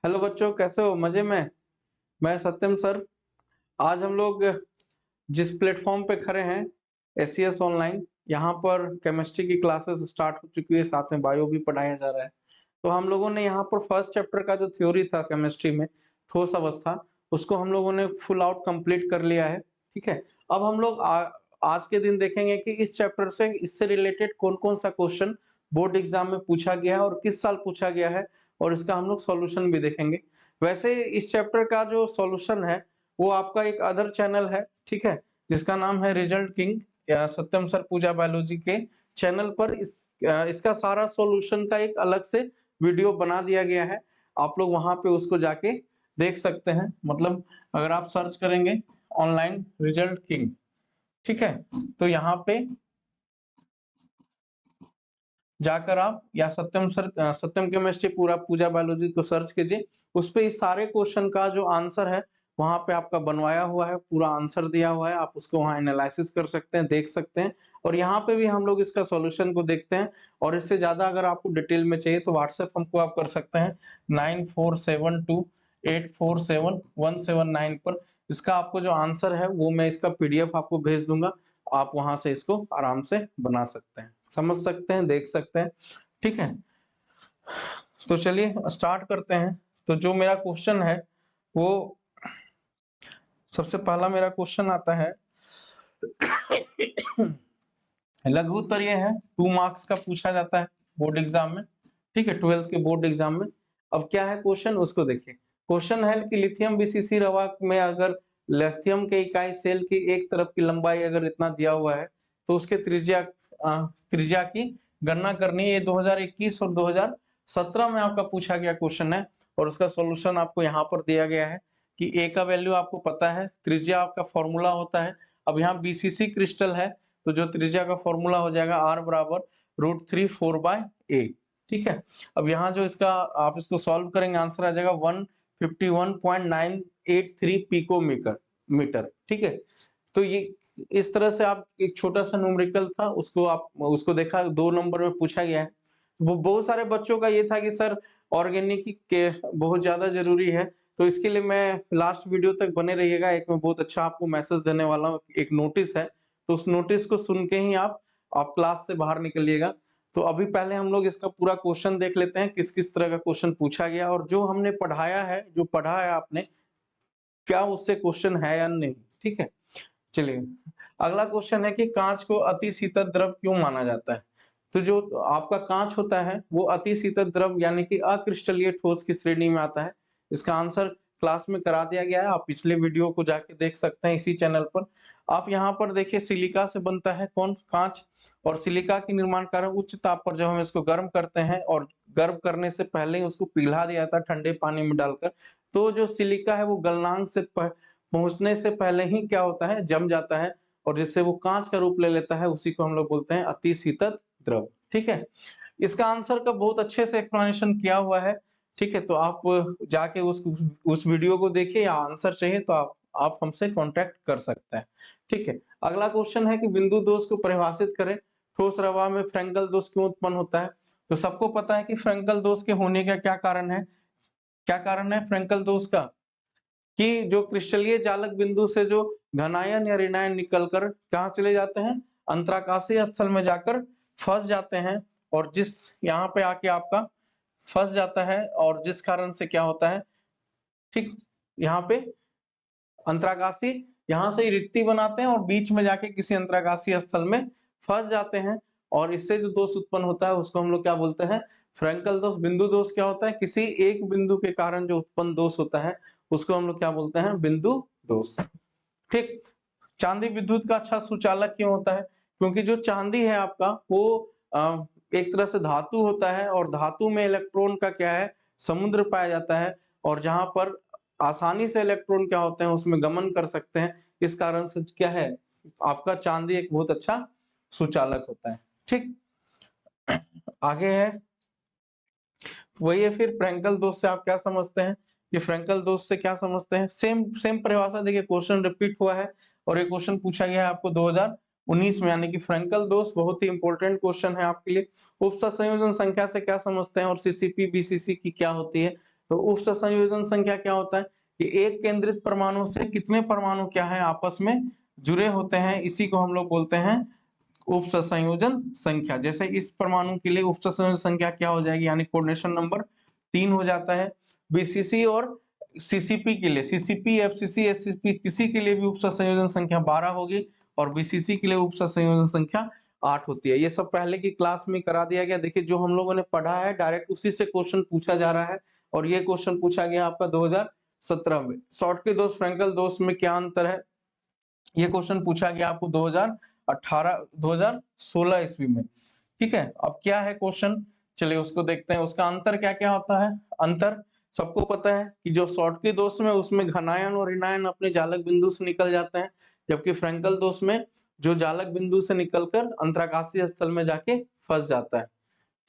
Hello बच्चों, कैसे हो? मजे में। मैं सत्यम सर। आज हम लोग जिस प्लेटफॉर्म पे खड़े हैं, एससीएस ऑनलाइन, यहाँ पर केमिस्ट्री की क्लासेस स्टार्ट हो चुकी है, साथ में बायो भी पढ़ाया जा रहा है। तो हम लोगों ने यहाँ पर फर्स्ट चैप्टर का जो थ्योरी था केमिस्ट्री में, ठोस अवस्था, उसको हम लोगों ने फुल आउट कंप्लीट कर लिया है। ठीक है। अब हम लोग आज के दिन देखेंगे कि इस चैप्टर से, इससे रिलेटेड कौन कौन सा क्वेश्चन बोर्ड एग्जाम में पूछा गया है और किस साल पूछा गया है, और इसका हम लोग सॉल्यूशन भी देखेंगे। वैसे इस चैप्टर का जो सॉल्यूशन है वो आपका एक अदर चैनल है, ठीक है, जिसका नाम है रिजल्ट किंग, या सत्यम सर पूजा बायोलॉजी के चैनल पर इसका सारा सॉल्यूशन का एक अलग से वीडियो बना दिया गया है। आप लोग वहां पे उसको जाके देख सकते हैं। मतलब अगर आप सर्च करेंगे ऑनलाइन रिजल्ट किंग, ठीक है, तो यहाँ पे जाकर आप, या सत्यम सर सत्यम केमिस्ट्री पूरा पूजा बायोलॉजी को सर्च कीजिए। उस पे इस सारे क्वेश्चन का जो आंसर है वहां पे आपका बनवाया हुआ है, पूरा आंसर दिया हुआ है। आप उसको वहां एनालिसिस कर सकते हैं, देख सकते हैं। और यहाँ पे भी हम लोग इसका सॉल्यूशन को देखते हैं। और इससे ज्यादा अगर आपको डिटेल में चाहिए तो व्हाट्सएप हमको आप कर सकते हैं 9472847179 पर। इसका आपको जो आंसर है वो मैं इसका पीडीएफ आपको भेज दूंगा। आप वहां से इसको आराम से बना सकते हैं, समझ सकते हैं, देख सकते हैं। ठीक है, तो चलिए स्टार्ट करते हैं। तो जो मेरा क्वेश्चन है वो, सबसे पहला मेरा क्वेश्चन आता है लघु उत्तर ये है, 2 मार्क्स का पूछा जाता है बोर्ड एग्जाम में। ठीक है, 12th के बोर्ड एग्जाम में। अब क्या है क्वेश्चन, उसको देखिए। क्वेश्चन है कि लिथियम बीसीसी रवा में अगर लिथियम के इकाई सेल की एक तरफ की लंबाई अगर इतना दिया हुआ है, तो उसके त्रिज्या की गणना करनी है। ये 2021 और 2017 में आपका पूछा गया क्वेश्चन है। और उसका सॉल्यूशन आपको यहाँ पर दिया गया है कि ए का वैल्यू आपको पता है, त्रिज्या आपका फॉर्मूला होता है। अब यहाँ बीसीसी क्रिस्टल है, तो जो त्रिज्या का फॉर्मूला हो जाएगा R बराबर √3/4/a। ठीक है। अब यहाँ जो इसका आप इसको सॉल्व करेंगे, आंसर आ जाएगा 151.983 पिकोमीटर। ठीक है। तो ये इस तरह से आप एक छोटा सा न्यूमेरिकल था, उसको आप उसको देखा, 2 नंबर में पूछा गया है। वो बहुत सारे बच्चों का ये था कि सर ऑर्गेनिक के बहुत ज्यादा जरूरी है। तो इसके लिए मैं लास्ट वीडियो तक बने रहिएगा। एक मैं बहुत अच्छा आपको मैसेज देने वाला हूँ, एक नोटिस है। तो उस नोटिस को सुन के ही आप क्लास से बाहर निकलिएगा। तो अभी पहले हम लोग इसका पूरा क्वेश्चन देख लेते हैं, किस किस तरह का क्वेश्चन पूछा गया, और जो हमने पढ़ाया है, जो पढ़ा है आपने, क्या उससे क्वेश्चन है या नहीं। ठीक है, चलिए। अगला क्वेश्चन है कि कांच को अति शीतल द्रव क्यों माना जाता है। तो जो आपका कांच होता है वो अति शीतल द्रव यानी कि अक्रिस्टलीय ठोस की श्रेणी में आता है। इसका आंसर क्लास में करा दिया गया है, आप पिछले वीडियो को जाके देख सकते हैं इसी चैनल पर। आप यहाँ पर देखिए, सिलिका से बनता है कौन, कांच। और सिलिका के निर्माण कारण उच्च ताप पर जब हम इसको गर्म करते हैं, और गर्म करने से पहले ही उसको पिघला दिया जाता है ठंडे पानी में डालकर, तो जो सिलिका है वो गलनांक से पहुंचने से पहले ही क्या होता है, जम जाता है, और जिससे वो कांच का रूप ले लेता है। उसी को हम लोग बोलते हैं अति शीतल द्रव। ठीक है। इसका आंसर का बहुत अच्छे से एक्सप्लेनेशन किया हुआ है। ठीक है, तो आप जाके उस वीडियो को देखिए, या आंसर चाहिए तो आप हमसे कांटेक्ट कर सकते हैं। ठीक है। अगला क्वेश्चन है कि बिंदु दोष को परिभाषित करें। ठोस रवा में फ्रेंकल दोष क्यों उत्पन्न होता है। तो सबको पता है कि फ्रेंकल दोष के होने का क्या कारण है। क्या कारण है फ्रेंकल दोष का, कि जो क्रिस्टलीय जालक बिंदु से जो घनायन या ऋणायन निकलकर कहाँ चले जाते हैं, अंतराकाशीय स्थल में जाकर फंस जाते हैं। और जिस यहाँ पे आके आपका फंस जाता है, और जिस कारण से क्या होता है, ठीक, यहाँ पे अंतराकाशी, यहाँ से रिक्ति बनाते हैं और बीच में जाके किसी अंतराकाशीय स्थल में फंस जाते हैं। और इससे जो दोष उत्पन्न होता है उसको हम लोग क्या बोलते हैं, फ्रेंकल दोष। बिंदु दोष क्या होता है, किसी एक बिंदु के कारण जो उत्पन्न दोष होता है उसको हम लोग क्या बोलते हैं, बिंदु दोष। ठीक। चांदी विद्युत का अच्छा सुचालक क्यों होता है, क्योंकि जो चांदी है आपका वो एक तरह से धातु होता है, और धातु में इलेक्ट्रॉन का क्या है, समुद्र पाया जाता है। और जहां पर आसानी से इलेक्ट्रॉन क्या होते हैं उसमें गमन कर सकते हैं, इस कारण से क्या है, आपका चांदी एक बहुत अच्छा सुचालक होता है। ठीक। आगे है, वही है फिर फ्रेंकल दोष से आप क्या समझते हैं। ये फ्रेंकल दोष से क्या समझते हैं, सेम सेम परिभाषा। देखिए क्वेश्चन रिपीट हुआ है, और ये क्वेश्चन पूछा गया है आपको 2019 में, यानी कि फ्रेंकल दोष बहुत ही इंपॉर्टेंट क्वेश्चन है आपके लिए। उपसंयोजन संख्या से क्या समझते हैं, और सीसीपी बीसीसी की क्या होती है। तो उप सहसंयोजन संख्या क्या होता है कि एक केंद्रित परमाणु से कितने परमाणु क्या है आपस में जुड़े होते हैं, इसी को हम लोग बोलते हैं उप सहसंयोजन संख्या। जैसे इस परमाणु के लिए उप सहसंयोजन संख्या क्या हो जाएगी, यानी कोऑर्डिनेशन नंबर 3 हो जाता है। बीसीसी और सीसीपी के लिए, सीसीपी, एफसीसी, एससीपी किसी के लिए भी उप सहसंयोजन संख्या 12 होगी और बीसीसी के लिए उप सहसंयोजन संख्या 8 होती है। ये सब पहले की क्लास में करा दिया गया। देखिए जो हम लोगों ने पढ़ा है डायरेक्ट उसी से क्वेश्चन पूछा जा रहा है और ये क्वेश्चन पूछा गया आपका 2017 में। शॉर्टकी दोष, फ्रैंकल दोष में क्या अंतर है, ये क्वेश्चन पूछा गया आपको 2016 ईस्वी में। ठीक है, अब क्या है क्वेश्चन, चलिए उसको देखते हैं। उसका अंतर क्या क्या होता है। अंतर सबको पता है कि जो शॉर्टकी दोष में उसमें घनायन और ऋणायन अपने जालक बिंदु से निकल जाते हैं, जबकि फ्रैंकल दोष में जो जालक बिंदु से निकलकर अंतराकाशीय स्थल में जाके फंस जाता है।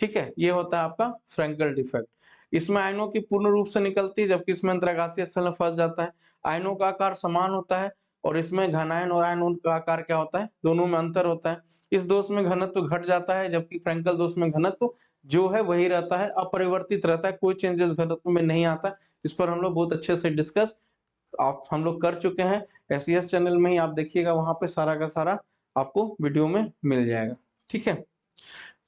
ठीक है, ये होता है आपका फ्रैंकल डिफेक्ट। इसमें आयनों की पूर्ण रूप से निकलती है, जबकि इसमें अंतराकाशीय स्थल में फंस जाता है। आयनों का आकार समान होता है और इसमें घनायन और आयनों का आकार क्या होता है, दोनों में अंतर होता है। इस दोष में घनत्व घट जाता है, जबकि फ्रैंकल दोष में घनत्व जो है वही रहता है, अपरिवर्तित रहता है, कोई चेंजेस घनत्व में नहीं आता। इस पर हम लोग बहुत अच्छे से डिस्कस हम लोग कर चुके हैं। एसईएस चैनल में ही आप देखिएगा, वहां पे सारा का सारा आपको वीडियो में मिल जाएगा। ठीक है,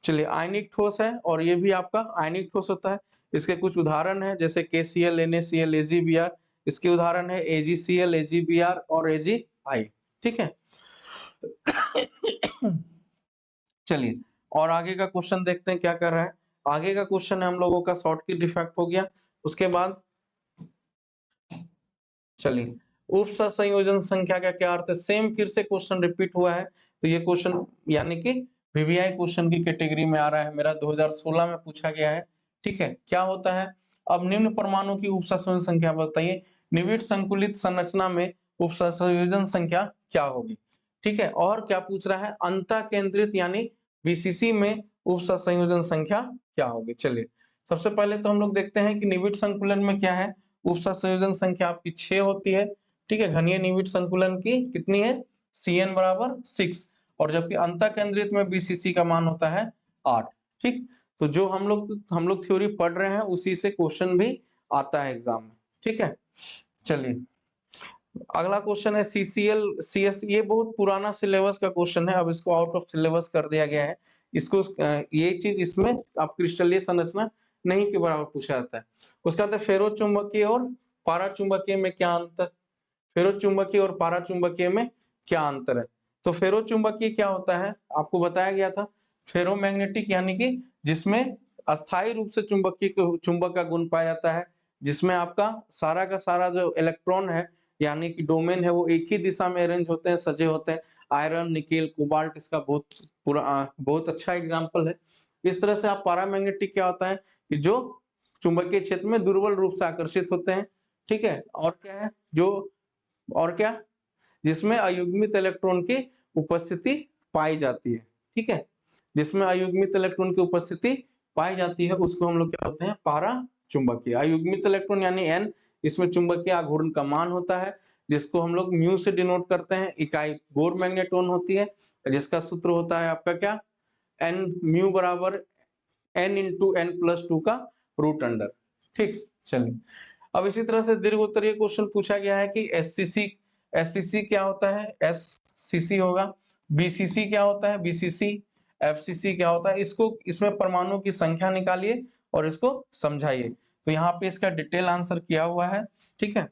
चलिए आयनिक ठोस है और ये भी आपका आयनिक ठोस होता है। इसके कुछ उदाहरण है जैसे KCl, NaCl, AgBr। इसके उदाहरण है AgCl, AgBr और AgI। ठीक है चलिए और आगे का क्वेश्चन देखते हैं क्या कर रहा है। आगे का क्वेश्चन है हम लोगों का शॉर्टकी डिफेक्ट हो गया। उसके बाद चलिए उप सहसंयोजन संख्या का क्या अर्थ है, सेम फिर से क्वेश्चन रिपीट हुआ है। तो ये क्वेश्चन यानी कि VVI क्वेश्चन की कैटेगरी में आ रहा है, मेरा 2016 में पूछा गया है। ठीक है, क्या होता है, अब निम्न परमाणु की उप सहसंयोजन संख्या बताइए। निविड़ संकुलित संरचना में उप सहसंयोजन संख्या क्या होगी। ठीक है, और क्या पूछ रहा है, अंतः केंद्रित यानी BCC में उप सहसंयोजन संख्या क्या होगी। चलिए सबसे पहले तो हम लोग देखते हैं कि निविड़ संकुलन में क्या है, उप सहसंयोजन संख्या आपकी 6 होती है। ठीक है, घनीय निविड़ संकुलन की कितनी है, Cn बराबर 6, और जबकि अंतः केंद्रित में BCC का मान होता है 8। ठीक, तो जो हम लोग थ्योरी पढ़ रहे हैं उसी से क्वेश्चन भी आता है एग्जाम में। ठीक है, चलिए अगला क्वेश्चन है CCl CS। ये बहुत पुराना सिलेबस का क्वेश्चन है, अब इसको आउट ऑफ सिलेबस कर दिया गया है। इसको ये चीज इसमें आप क्रिस्टलीय संरचना नहीं के बराबर पूछा जाता है। उसका बाद फेरो चुंबकीय और पारा चुंबकीय में क्या अंतर, फेरो चुंबकीय और पारा चुंबकीय में क्या अंतर है। तो फेरो चुंबकीय क्या होता है आपको बताया गया था, फेरोमैग्नेटिक यानी कि जिसमें अस्थायी रूप से चुंबक का गुण पाया जाता है, जिसमें आपका सारा का सारा जो इलेक्ट्रॉन है यानी कि डोमेन है वो एक ही दिशा में अरेंज होते हैं, सजे होते हैं। आयरन, निकेल, कोबाल्ट इसका बहुत अच्छा एग्जांपल है। इस तरह से आप पैरामैग्नेटिक क्या होता है कि जो चुंबकीय क्षेत्र में दुर्बल रूप से आकर्षित होते हैं। ठीक है, और क्या है जो, और क्या, जिसमें अयुग्मित इलेक्ट्रॉन की उपस्थिति पाई जाती है। ठीक है, जिसमें अयुग्मित इलेक्ट्रॉन की उपस्थिति पाई जाती है उसको हम लोग क्या बोलते हैं, पारा चुंबकीय। अयुग्मित इलेक्ट्रॉन यानी N, इसमें चुंबकीय आघूर्ण का मान होता है जिसको हम लोग म्यू से डिनोट करते हैं। इकाई बोर मैग्नेट्रॉन होती है जिसका सूत्र होता है आपका क्या, N म्यू बराबर N इंटू N+2 का रूट अंडर। ठीक, चलिए अब इसी तरह से दीर्घ उत्तरीय क्वेश्चन पूछा गया है कि SCC क्या होता है, SCC होगा। BCC क्या होता है, BCC। FCC क्या होता है, इसको इसमें परमाणु की संख्या निकालिए और इसको समझाइए। तो यहाँ पे इसका डिटेल आंसर किया हुआ है। ठीक है,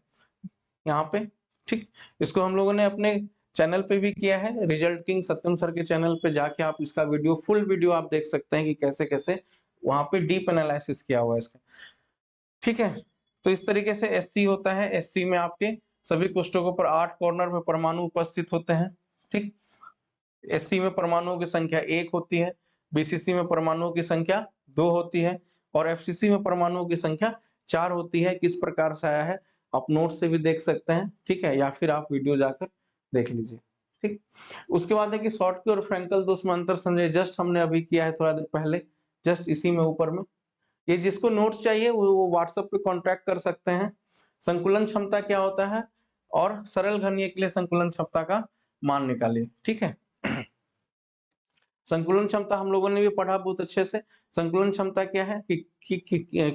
यहाँ पे, ठीक, इसको हम लोगों ने अपने चैनल पे भी किया है, रिजल्ट किंग सत्यम सर के चैनल पे जाके आप इसका वीडियो, फुल वीडियो आप देख सकते हैं कि कैसे कैसे वहां पे डीप एनालिसिस किया हुआ है इसका। ठीक है, तो इस तरीके से SC होता है। SC में आपके सभी कोष्ठकों पर 8 कॉर्नर में परमाणु उपस्थित होते हैं। ठीक, SC में परमाणुओं की संख्या 1 होती है, BCC में परमाणुओं की संख्या 2 होती है और FCC में परमाणुओं की संख्या 4 होती है। किस प्रकार से आया है आप नोट से भी देख सकते हैं। ठीक है, या फिर आप वीडियो जाकर देख लीजिए। ठीक, उसके बाद है कि शॉर्टकी और फ्रैंकल दोष में अंतर समझे, जस्ट हमने अभी किया है थोड़ा देर पहले, जस्ट इसी में ऊपर में। ये जिसको नोट्स चाहिए वो व्हाट्सएप पे कांटेक्ट कर सकते हैं। संकुलन क्षमता क्या होता है और सरल घनीय के लिए संकुलन क्षमता का मान निकालिए। ठीक है, संकुलन क्षमता हम लोगों ने भी पढ़ा बहुत अच्छे से। संकुलन क्षमता क्या है कि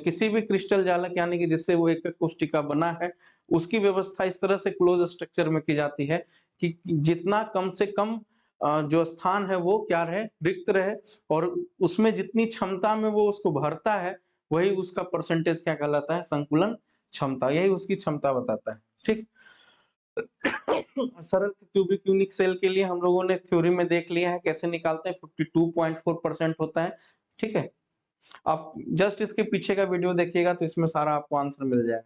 किसी भी क्रिस्टल जालक यानी कि जिससे वो एक कोशिका बना है, उसकी व्यवस्था इस तरह से क्लोज स्ट्रक्चर में की जाती है कि जितना कम से कम जो स्थान है वो क्या रहे, रिक्त रहे, और उसमें जितनी क्षमता में वो उसको भरता है, वही उसका परसेंटेज क्या कहलाता है, संकुलन क्षमता। यही उसकी क्षमता बताता है। ठीक। सरल क्यूबिक यूनिक सेल के लिए हम लोगों ने थ्योरी में देख लिया है कैसे निकालते हैं, 52.4% होता है। ठीक है, आप जस्ट इसके पीछे का वीडियो देखिएगा तो इसमें सारा आपको आंसर मिल जाएगा।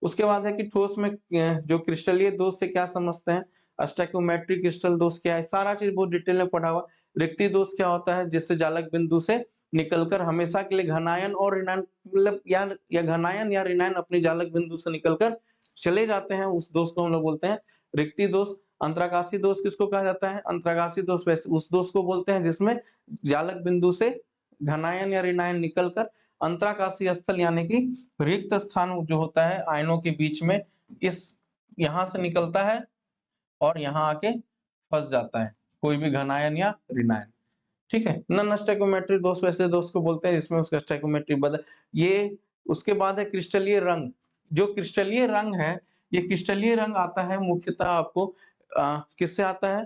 उसके बाद है कि ठोस में जो क्रिस्टलीय दोष से क्या समझते हैं, स्टैकोमेट्रिक क्रिस्टल दोष क्या है, सारा चीज बहुत डिटेल में पढ़ा हुआ। रिक्ति दोष क्या होता है, जिससे जालक बिंदु से निकलकर हमेशा के लिए घनायन और ऋणायन, मतलब या घनायन या ऋणायन अपनी जालक बिंदु से निकलकर चले जाते हैं, उस दोष को हम लोग बोलते हैं रिक्ति दोष। अंतराकाशी दोष किसको कहा जाता है, अंतराकाशी दोष वैसे उस दोष को बोलते हैं जिसमें जालक बिंदु से घनायन या ऋणायन निकलकर अंतराकाशी स्थल यानी कि रिक्त स्थान जो होता है आयनों के बीच में, इस यहां से निकलता है और यहाँ आके फंस जाता है, कोई भी घनायन या ऋणायन। ठीक है, नॉन स्टैकोमेट्रिक दोष वैसे दोष को बोलते हैं जिसमें उसका स्टैकोमेट्री बदल ये। उसके बाद है क्रिस्टलीय रंग। जो क्रिस्टलीय रंग है, ये क्रिस्टलीय रंग आता है मुख्यतः आपको किससे आता है,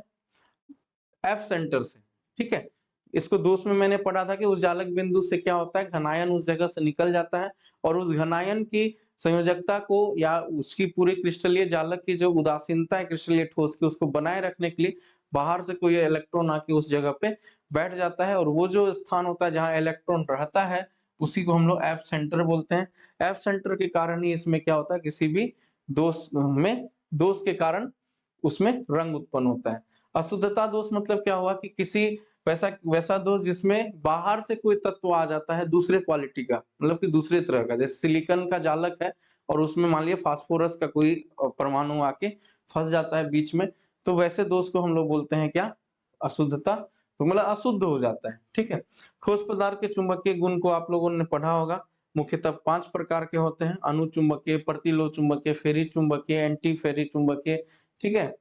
एफ सेंटर से। ठीक है, इसको दोष में मैंने पढ़ा था कि उस जालक बिंदु से क्या होता है, घनायन उस जगह से निकल जाता है और उस घनायन की संयोजकता को या उसकी पूरी क्रिस्टलीय जालक की जो उदासीनता है क्रिस्टलीय ठोस की, उसको बनाए रखने के लिए बाहर से कोई इलेक्ट्रॉन आके उस जगह पे बैठ जाता है, और वो जो स्थान होता है जहां इलेक्ट्रॉन रहता है उसी को हम लोग एफ सेंटर बोलते हैं। एफ सेंटर के कारण ही इसमें क्या होता है, किसी भी दोष के कारण उसमें रंग उत्पन्न होता है। अशुद्धता दोष मतलब क्या हुआ कि किसी वैसा दोष जिसमें बाहर से कोई तत्व आ जाता है दूसरे क्वालिटी का, मतलब कि दूसरे तरह का, जैसे सिलिकॉन का जालक है और उसमें मान लिया फास्फोरस का कोई परमाणु आके फंस जाता है बीच में, तो वैसे दोष को हम लोग बोलते हैं क्या, अशुद्धता। तो मतलब अशुद्ध हो जाता है। ठीक है, ठोस पदार्थ के चुंबकीय गुण को आप लोगों ने पढ़ा होगा, मुख्यतः 5 प्रकार के होते हैं, अनुचुंबकीय, प्रतिलोह चुंबकीय, फेरी चुंबकीय, एंटी फेरी चुंबकीय। ठीक है,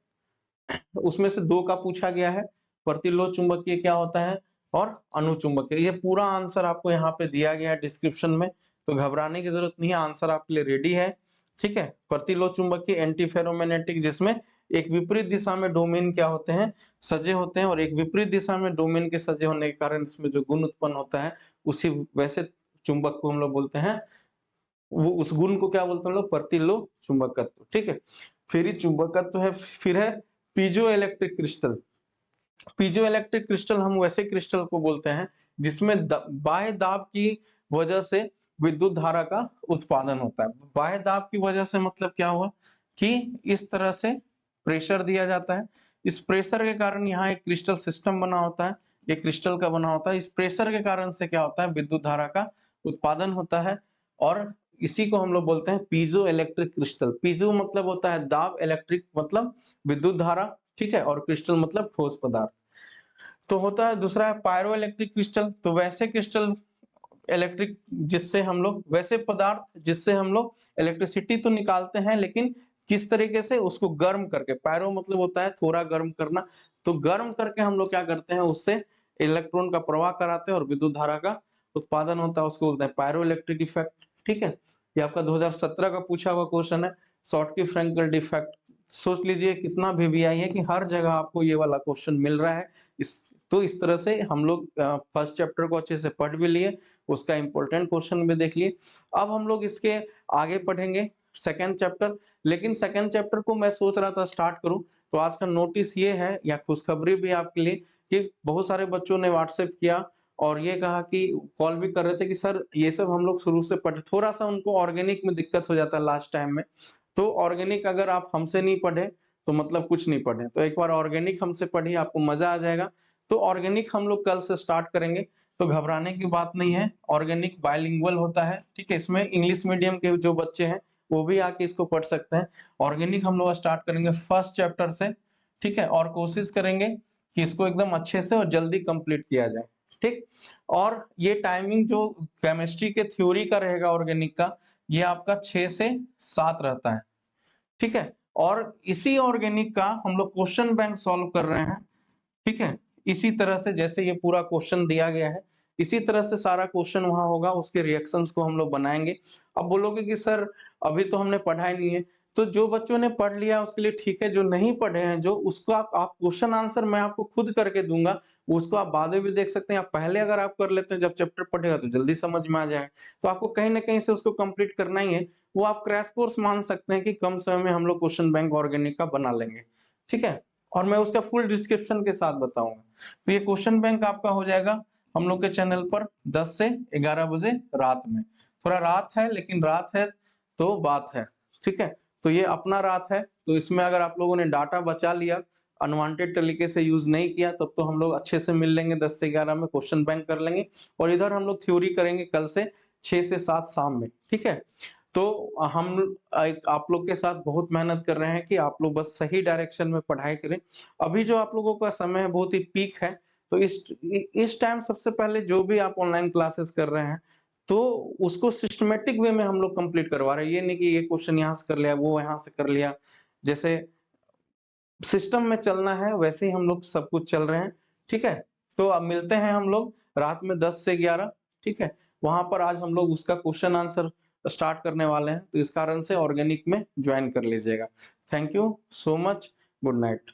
उसमें से 2 का पूछा गया है, प्रतिलोह चुंबकीय क्या होता है और अनुचुंबकीय। ये पूरा आंसर आपको यहाँ पे दिया गया है डिस्क्रिप्शन में, तो घबराने की जरूरत नहीं है, आंसर आपके लिए रेडी है। ठीक है, प्रतिलोह चुंबकीय एंटी फेरोमैग्नेटिक, जिसमें एक विपरीत दिशा में डोमेन क्या होते हैं, सजे होते हैं, और एक विपरीत दिशा में डोमेन के सजे होने के कारण इसमें जो गुण उत्पन्न होता है उसी वैसे चुंबक को हम लोग बोलते हैं, वो उस गुण को क्या बोलते हैं हम लोग, प्रतिलोह चुंबकत्व। ठीक है, फेरी चुंबकत्व है। फिर है piezo electric crystal. Piezo electric crystal हम वैसे क्रिस्टल को बोलते हैं जिसमें बाह्य दाब की वजह से विद्युत धारा का उत्पादन होता है। बाह्य दाब की वजह से मतलब क्या हुआ कि इस तरह से प्रेशर दिया जाता है, इस प्रेशर के कारण यहाँ एक क्रिस्टल सिस्टम बना होता है, ये क्रिस्टल का बना होता है, इस प्रेशर के कारण से क्या होता है, विद्युत धारा का उत्पादन होता है, और इसी को हम लोग बोलते हैं पीजो इलेक्ट्रिक क्रिस्टल। पीजो मतलब होता है दाब, इलेक्ट्रिक मतलब विद्युत धारा, ठीक है, और क्रिस्टल मतलब ठोस पदार्थ। तो होता है दूसरा है पायरो इलेक्ट्रिक क्रिस्टल। तो वैसे क्रिस्टल इलेक्ट्रिक जिससे हम लोग, वैसे पदार्थ जिससे हम लोग इलेक्ट्रिसिटी तो निकालते हैं, लेकिन किस तरीके से, उसको गर्म करके। पायरो मतलब होता है थोड़ा गर्म करना, तो गर्म करके हम लोग क्या करते हैं, उससे इलेक्ट्रॉन का प्रवाह कराते हैं और विद्युत धारा का उत्पादन होता है, उसको बोलते हैं पायरो इलेक्ट्रिक इफेक्ट। ठीक है, ये आपका 2017 का पूछा हुआ क्वेश्चन है, शॉर्टकी फ्रैंकल डिफेक्ट। सोच लीजिए कितना VVI है कि हर जगह आपको ये वाला क्वेश्चन मिल रहा है। इस तरह से हम लोग फर्स्ट चैप्टर को अच्छे से पढ़ भी लिए, उसका इंपॉर्टेंट क्वेश्चन भी देख लिए। अब हम लोग इसके आगे पढ़ेंगे सेकेंड चैप्टर, लेकिन सेकेंड चैप्टर को मैं सोच रहा था स्टार्ट करूं, तो आज का नोटिस ये है या खुशखबरी भी आपके लिए कि बहुत सारे बच्चों ने व्हाट्सएप किया और ये कहा कि कॉल भी कर रहे थे कि सर ये सब हम लोग शुरू से पढ़े, थोड़ा सा उनको ऑर्गेनिक में दिक्कत हो जाता है लास्ट टाइम में, तो ऑर्गेनिक अगर आप हमसे नहीं पढ़े तो मतलब कुछ नहीं पढ़े, तो एक बार ऑर्गेनिक हमसे पढ़िए, आपको मजा आ जाएगा। तो ऑर्गेनिक हम लोग कल से स्टार्ट करेंगे, तो घबराने की बात नहीं है। ऑर्गेनिक बायलिंगुअल होता है, ठीक है, इसमें इंग्लिश मीडियम के जो बच्चे हैं वो भी आके इसको पढ़ सकते हैं। ऑर्गेनिक हम लोग स्टार्ट करेंगे फर्स्ट चैप्टर से, ठीक है, और कोशिश करेंगे कि इसको एकदम अच्छे से और जल्दी कंप्लीट किया जाए। ठीक, और ये टाइमिंग जो केमिस्ट्री के थ्योरी का रहेगा ऑर्गेनिक का, ये आपका 6 से 7 रहता है। ठीक है, और इसी ऑर्गेनिक का हम लोग क्वेश्चन बैंक सॉल्व कर रहे हैं। ठीक है, इसी तरह से जैसे ये पूरा क्वेश्चन दिया गया है, इसी तरह से सारा क्वेश्चन वहाँ होगा, उसके रिएक्शंस को हम लोग बनाएँगे। अब बोलोगे कि सर अभी तो हमने पढ़ा ही नहीं है, तो जो बच्चों ने पढ़ लिया उसके लिए ठीक है, जो नहीं पढ़े हैं जो उसको आप क्वेश्चन आंसर मैं आपको खुद करके दूँगा, उसको आप बाद में भी देख सकते हैं, आप पहले अगर आप कर लेते हैं जब चैप्टर पढ़ेगा तो जल्दी समझ में आ जाएगा। तो आपको कहीं न कहीं से उसको कंप्लीट करना ही है, वो आप क्रैश कोर्स मान सकते हैं कि कम समय में हम लोग क्वेश्चन बैंक ऑर्गेनिक का बना लेंगे, ठीक है? और मैं उसका फुल डिस्क्रिप्शन के साथ बताऊँगा। तो ये क्वेश्चन बैंक आपका हो जाएगा हम लोग के चैनल पर 10 से 11 बजे रात में। थोड़ा रात है लेकिन रात है तो बात है, ठीक है? तो ये अपना रात है, तो इसमें अगर आप लोगों ने डाटा बचा लिया, अनवांटेड तरीके से यूज़ नहीं किया तब तो हम लोग अच्छे से मिल लेंगे 10 से 11 में क्वेश्चन बैंक कर लेंगे और इधर हम लोग थ्योरी करेंगे कल से 6 से 7 शाम में, ठीक है? तो हम एक आप लोग के साथ बहुत मेहनत कर रहे हैं कि आप लोग बस सही डायरेक्शन में पढ़ाई करें। अभी जो आप लोगों का समय है बहुत ही पीक है, तो इस टाइम सबसे पहले जो भी आप ऑनलाइन क्लासेस कर रहे हैं, तो उसको सिस्टमैटिक वे में हम लोग कंप्लीट करवा रहे हैं। ये नहीं कि ये क्वेश्चन यहाँ से कर लिया, वो यहाँ से कर लिया। जैसे सिस्टम में चलना है वैसे ही हम लोग सब कुछ चल रहे हैं, ठीक है? तो अब मिलते हैं हम लोग रात में 10 से 11, ठीक है? वहाँ पर आज हम लोग उसका क्वेश्चन आंसर स्टार्ट करने वाले हैं, तो इस कारण से ऑर्गेनिक में जॉइन कर लीजिएगा। Thank you so much, good night.